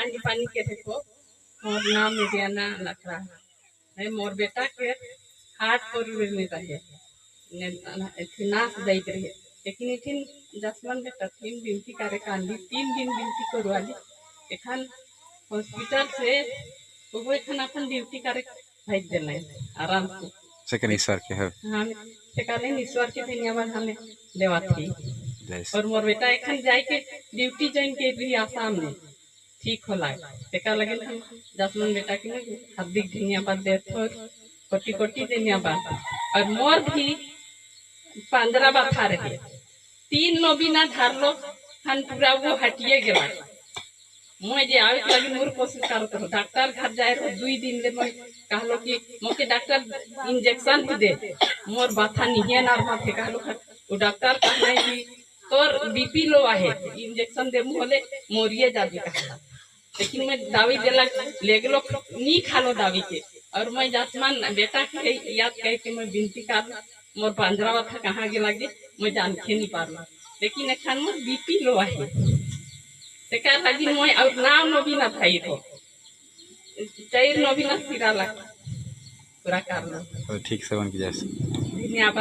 हांडी पानी के देखो मोर नाम मेरियाना लखरा है मोर बेटा के हाथ पर में रहे ने नाश दैत रहे लेकिन इथिन जसमन बेटा तीन बिनती करे कांदी 3 दिन बिनती करवाली एखन हॉस्पिटल से वो एखन अपन ड्यूटी करे भेज देले आराम से सेकंड ईश्वर के हो हम सेकाले ईश्वर के धन्यवाद हमें देवा थी और मोर बेटा एखन जाय के ड्यूटी ज्वाइन के भी आसाम में ठीक होला तेका लगे हम जसमन बेटा के हार्दिक धन्यवाद देत हो कोटि कोटि धन्यवाद और मोर भी 15 बार था रहे 3 नबीना धारलो हन पूरा वो हटिए गेला मैं जे आवे लगी मोर कोशिश करत हो डॉक्टर घर जाए 2 दिन ले मैं कहलो कि मोके डॉक्टर इंजेक्शन दे मोर बाथा निहे नार माथे कहलो वो डॉक्टर कहले कि तोर बीपी लो आहे इंजेक्शन दे मोले मोरिए जाबी कहला लेकिन मैं दावी देला ले गेलो नी खालो दावी के और मैं जसमान बेटा के याद कह के मैं विनती कर मोर 15 था कहाँ गेला गे मैं जान के नहीं पारला लेकिन एखन मोर बीपी लो आहे तेका लगी मैं और नाम नबीना भाई हो 4 नबीना सिरा ला पूरा कर लो ठीक से बन के जैसे धन्यवाद।